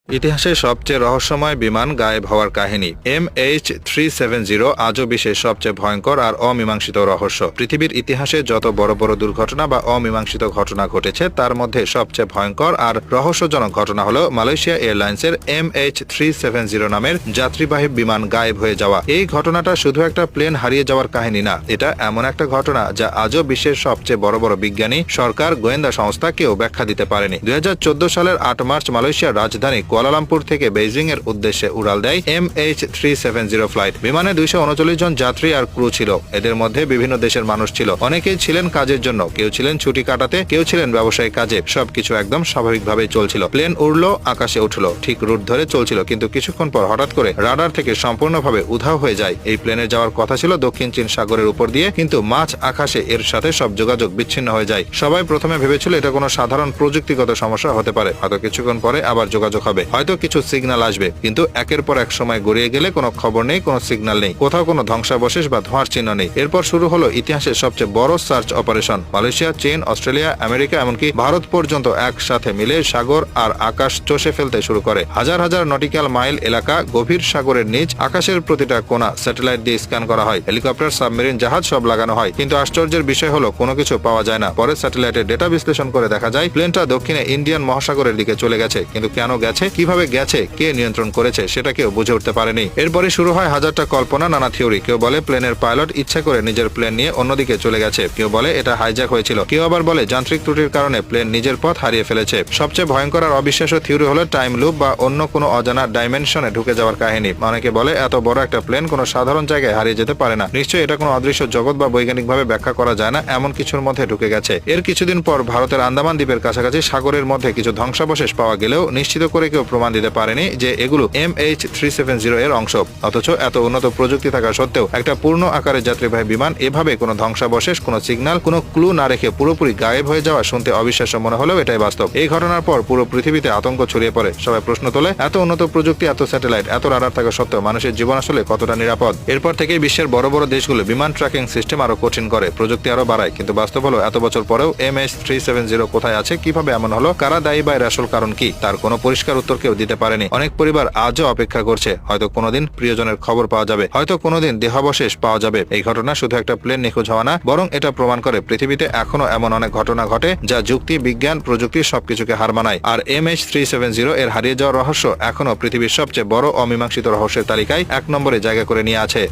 ইতিহাসের সবচেয়ে রহস্যময় বিমান গায়েব হওয়ার কাহিনী। MH370 আজও বিশ্বের সবচেয়ে ভয়ঙ্কর আর অমীমাংসিত রহস্য। পৃথিবীর ইতিহাসে যত বড় বড় দুর্ঘটনা বা অমীমাংসিত ঘটনা ঘটেছে তার মধ্যে সবচেয়ে ভয়ঙ্কর আর রহস্যজনক ঘটনা হলো মালয়েশিয়া এয়ারলাইন্সের MH370 নামের যাত্রীবাহী বিমান গায়েব হয়ে যাওয়া। এই ঘটনাটা শুধু একটা প্লেন হারিয়ে যাওয়ার কাহিনী না, এটা এমন একটা ঘটনা যা আজও বিশ্বের সবচেয়ে বড় বড় বিজ্ঞানী, সরকার, গোয়েন্দা সংস্থা কেউ ব্যাখ্যা দিতে পারেনি। 2014 সালের 8 মার্চ মালয়েশিয়ার রাজধানী কুয়ালালামপুর থেকে বেইজিং এর উদ্দেশ্যে উড়াল দেয় MH370 ফ্লাইট। বিমানে 239 জন যাত্রী আর ক্রু ছিল। এদের মধ্যে বিভিন্ন দেশের মানুষ ছিল। অনেকেই ছিলেন কাজের জন্য, কেউ ছিলেন ছুটি কাটাতে, কেউ ছিলেন ব্যবসায়িক কাজে। সবকিছু একদম স্বাভাবিকভাবেই চলছিল। প্লেন উড়লো, আকাশে উঠলো, ঠিক রুট ধরে চলছিল, কিন্তু কিছুক্ষণ পর হঠাৎ করে রাডার থেকে সম্পূর্ণভাবে উধাও হয়ে যায়। এই প্লেনের যাওয়ার কথা ছিল দক্ষিণ চীন সাগরের উপর দিয়ে, কিন্তু মাঝ আকাশে এর সাথে সব যোগাযোগ বিচ্ছিন্ন হয়ে যায়। সবাই প্রথমে ভেবেছিল এটা কোনো সাধারণ প্রযুক্তিগত সমস্যা হতে পারে, হয়তো কিছুক্ষণ পরে আবার যোগাযোগ হবে, হয়তো কিছু সিগন্যাল আসবে। কিন্তু একের পর এক সময় গড়িয়ে গেলে কোনো খবর নেই, কোনো সিগন্যাল নেই, কোথাও কোনো ধ্বংসাবশেষ বা ধোঁয়ার চিহ্ন নেই। এরপর শুরু হলো ইতিহাসের সবচেয়ে বড় সার্চ অপারেশন। মালয়েশিয়া, চীন, অস্ট্রেলিয়া, আমেরিকা, এমনকি ভারত পর্যন্ত একসাথে মিলে সাগর আর আকাশ চষে ফেলতে শুরু করে। হাজার হাজার নটিক্যাল মাইল এলাকা, গভীর সাগরের নিচ, আকাশের প্রতিটা কোণা স্যাটেলাইট দিয়ে স্ক্যান করা হয়। হেলিকপ্টার, সাবমেরিন, জাহাজ সব লাগানো হয়, কিন্তু আশ্চর্যের বিষয় হলো কোনো কিছু পাওয়া যায় না। পরে স্যাটেলাইটের ডেটা বিশ্লেষণ করে দেখা যায় প্লেনটা দক্ষিণে ইন্ডিয়ান মহাসাগরের দিকে চলে গেছে, কিন্তু কেন গেছে, কিভাবে গেছে, কে নিয়ন্ত্রণ করেছে সেটা কেউ বুঝে উঠতে পারেনি। এরপরে শুরু হয় হাজারটা কল্পনা, নানা থিওরি। কেউ বলে প্লেনের পাইলট ইচ্ছা করে নিজের প্লেন নিয়ে অন্যদিকে চলে গেছে, কেউ বলে এটা হাইজ্যাক হয়েছিল, কেউ আবার বলে যান্ত্রিক ত্রুটির কারণে প্লেন নিজের পথ হারিয়ে ফেলেছে। সবচেয়ে ভয়ঙ্কর আর অবিশ্বাস্য থিওরি হলো টাইম লুপ বা অন্য কোনো অজানা ডাইমেনশনে ঢুকে যাওয়ার কাহিনী। অনেকে বলে এত বড় একটা প্লেন কোনো সাধারণ জায়গায় হারিয়ে যেতে পারে না, নিশ্চয়ই এটা কোনো অদৃশ্য জগৎ বা বৈজ্ঞানিকভাবে ব্যাখ্যা করা যায় না এমন কিছুর মধ্যে ঢুকে গেছে। এর কিছুদিন পর ভারতের আন্দামান দ্বীপের কাছাকাছি সাগরের মধ্যে কিছু ধ্বংসাবশেষ পাওয়া গেলেও নিশ্চিত করে কেউ প্রমাণ দিতে পারেনি যে এগুলো MH370 এর অংশ। অথচ এত উন্নত প্রযুক্তি থাকা সত্ত্বেও একটা পূর্ণ আকারের যাত্রীবাহী বিমান এভাবে কোনো ধ্বংসাবশেষ, কোনো সিগন্যাল, কোনো ক্লু না রেখে পুরোপুরি গায়েব হয়ে যাওয়া শুনতে অবিশ্বাস্য মনে হলেও এটাই বাস্তব। এই ঘটনার পর পুরো পৃথিবীতে আতঙ্ক ছড়িয়ে পড়ে। সবাই প্রশ্ন তোলে এত উন্নত প্রযুক্তি, এত স্যাটেলাইট, এত রাডার থাকা সত্ত্বেও মানুষের জীবন আসলে কতটা নিরাপদ। এরপর থেকেই বিশ্বের বড় বড় দেশগুলো বিমান ট্র্যাকিং সিস্টেম আরো কঠিন করে, প্রযুক্তি আরো বাড়ায়। কিন্তু বাস্তব হলো এত বছর পরেও MH370 কোথায় আছে, কিভাবে এমন হলো, কারা দায়ী বা এর আসল কারণ কি, তার কোনো পরিষ্কার উত্তর কেউ দিতে পারেনি। অনেক পরিবার আজও অপেক্ষা করছে, হয়তো কোনোদিন প্রিয়জনের খবর পাওয়া যাবে, হয়তো কোনোদিন দেহাবশেষ পাওয়া যাবে। এই ঘটনা শুধু একটা প্লেন নিখোঁজ হওয়া না, বরং এটা প্রমাণ করে পৃথিবীতে এখনো এমন অনেক ঘটনা ঘটে যা যুক্তি, বিজ্ঞান, প্রযুক্তি সবকিছুকে হার মানায়। আর MH370 এর হারিয়ে যাওয়ার রহস্য এখনো পৃথিবীর সবচেয়ে বড় অমীমাংসিত রহস্যের তালিকায় 1 নম্বরে জায়গা করে নিয়ে আছে।